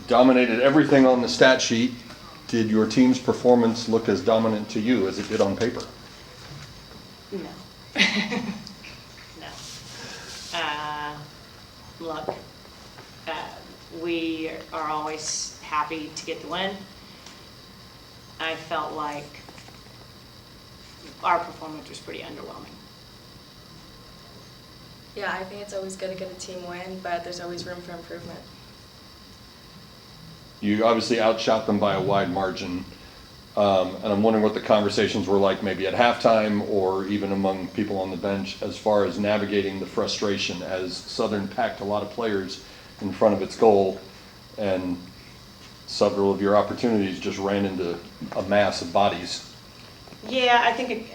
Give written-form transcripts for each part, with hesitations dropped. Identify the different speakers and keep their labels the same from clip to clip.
Speaker 1: dominated everything on the stat sheet. Did your team's performance look as dominant to you as it did on paper?
Speaker 2: No. No. Look, we are always happy to get the win. I felt like our performance was pretty underwhelming.
Speaker 3: Yeah, I think it's always good to get a team win, but there's always room for improvement.
Speaker 1: You obviously outshot them by a wide margin. And I'm wondering what the conversations were like maybe at halftime or even among people on the bench as far as navigating the frustration as Southern packed a lot of players in front of its goal and several of your opportunities just ran into a mass of bodies.
Speaker 2: Yeah, I think,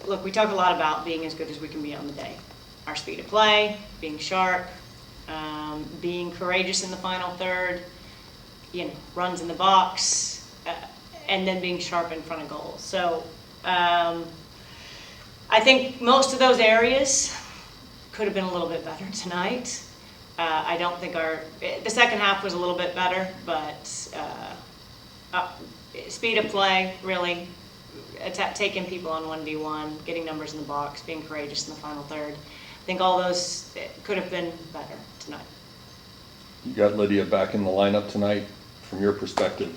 Speaker 2: look, we talk a lot about being as good as we can be on the day. Our speed of play, being sharp, being courageous in the final third, runs in the box, and then being sharp in front of goal. So I think most of those areas could have been a little bit better tonight. I don't think the second half was a little bit better, but speed of play, really, taking people on 1v1, getting numbers in the box, being courageous in the final third. I think all those could have been better tonight.
Speaker 1: You got Lydia back in the lineup tonight. From your perspective,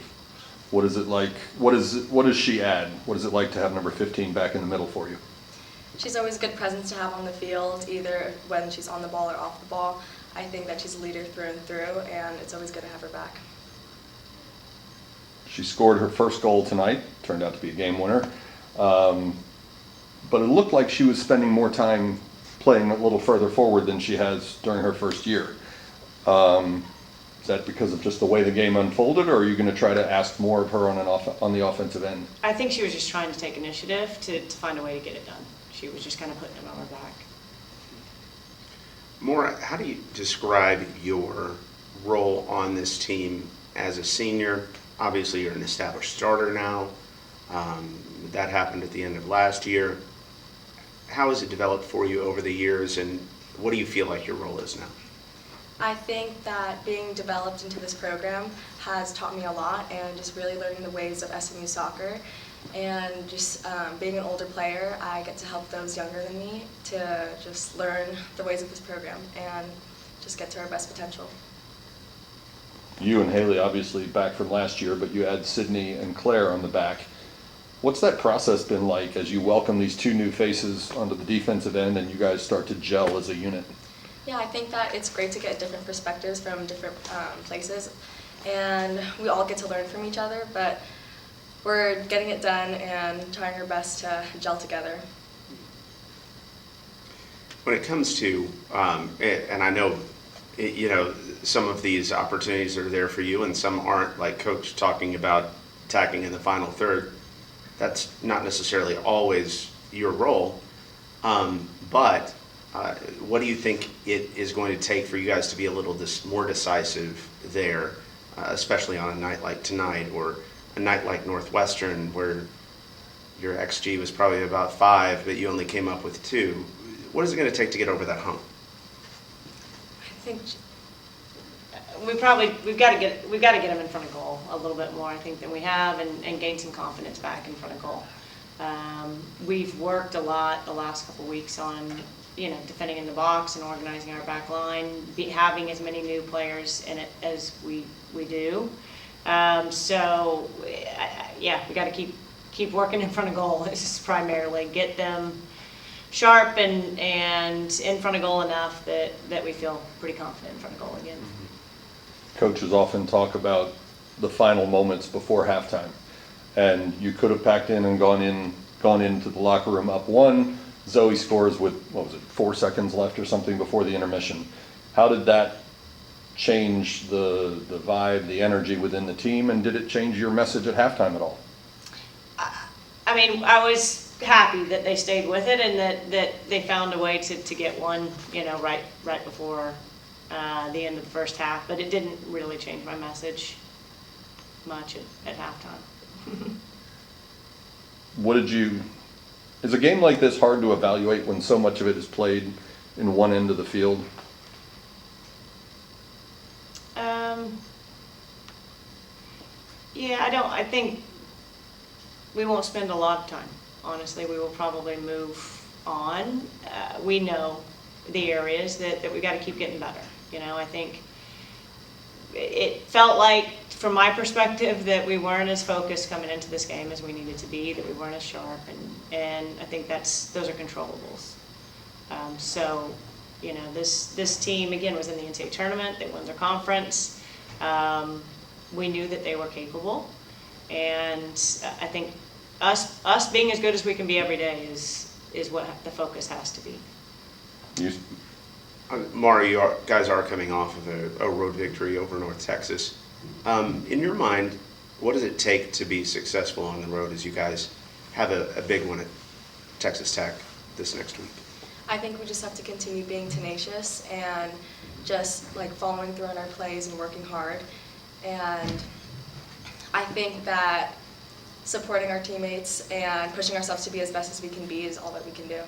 Speaker 1: what is it like? What does she add? What is it like to have number 15 back in the middle for you?
Speaker 3: She's always a good presence to have on the field, either when she's on the ball or off the ball. I think that she's a leader through and through, and it's always good to have her back.
Speaker 1: She scored her first goal tonight, turned out to be a game winner. But it looked like she was spending more time playing a little further forward than she has during her first year. Is that because of just the way the game unfolded, or are you going to try to ask more of her on the offensive end?
Speaker 2: I think she was just trying to take initiative to find a way to get it done. She was just kind of putting it on her back.
Speaker 4: Maura, how do you describe your role on this team as a senior? Obviously, you're an established starter now. That happened at the end of last year. How has it developed for you over the years, and what do you feel like your role is now?
Speaker 3: I think that being developed into this program has taught me a lot, and just really learning the ways of SMU soccer. And just being an older player, I get to help those younger than me to just learn the ways of this program and just get to our best potential.
Speaker 1: You and Haley obviously back from last year, but you add Sydney and Claire on the back. What's that process been like as you welcome these two new faces onto the defensive end and you guys start to gel as a unit?
Speaker 3: Yeah, I think that it's great to get different perspectives from different places, and we all get to learn from each other, but we're getting it done and trying our best to gel together.
Speaker 4: When it comes to, and I know, some of these opportunities are there for you and some aren't, like Coach talking about attacking in the final third. That's not necessarily always your role, but what do you think it is going to take for you guys to be a little more decisive there, especially on a night like tonight or a night like Northwestern where your XG was probably about 5, but you only came up with 2? What is it going to take to get over that hump?
Speaker 3: I think
Speaker 2: We've got to get them in front of goal a little bit more, I think, than we have, and gain some confidence back in front of goal. We've worked a lot the last couple weeks on defending in the box and organizing our back line, having as many new players in it as we do. So yeah, we got to keep working in front of goal. This is primarily get them sharp and in front of goal enough that we feel pretty confident in front of goal again.
Speaker 1: Coaches often talk about the final moments before halftime, and you could have packed in and gone into the locker room up 1. Zoe scores with 4 seconds left or something before the intermission. How did that change the vibe, the energy within the team, and did it change your message at halftime at all?
Speaker 2: I mean, I was happy that they stayed with it and that they found a way to get one, right before the end of the first half, but it didn't really change my message much at halftime.
Speaker 1: Is a game like this hard to evaluate when so much of it is played in one end of the field?
Speaker 2: I think we won't spend a lot of time. Honestly, we will probably move on. We know the areas that we've got to keep getting better. You know, I think it felt like, from my perspective, that we weren't as focused coming into this game as we needed to be, that we weren't as sharp, and I think those are controllables. So, you know, this team, again, was in the NCAA tournament. They won their conference. We knew that they were capable, and I think us being as good as we can be every day is what the focus has to be.
Speaker 4: Maura, you guys are coming off of a road victory over North Texas. In your mind, what does it take to be successful on the road as you guys have a big one at Texas Tech this next week?
Speaker 3: I think we just have to continue being tenacious and just like following through on our plays and working hard. And I think that supporting our teammates and pushing ourselves to be as best as we can be is all that we can do.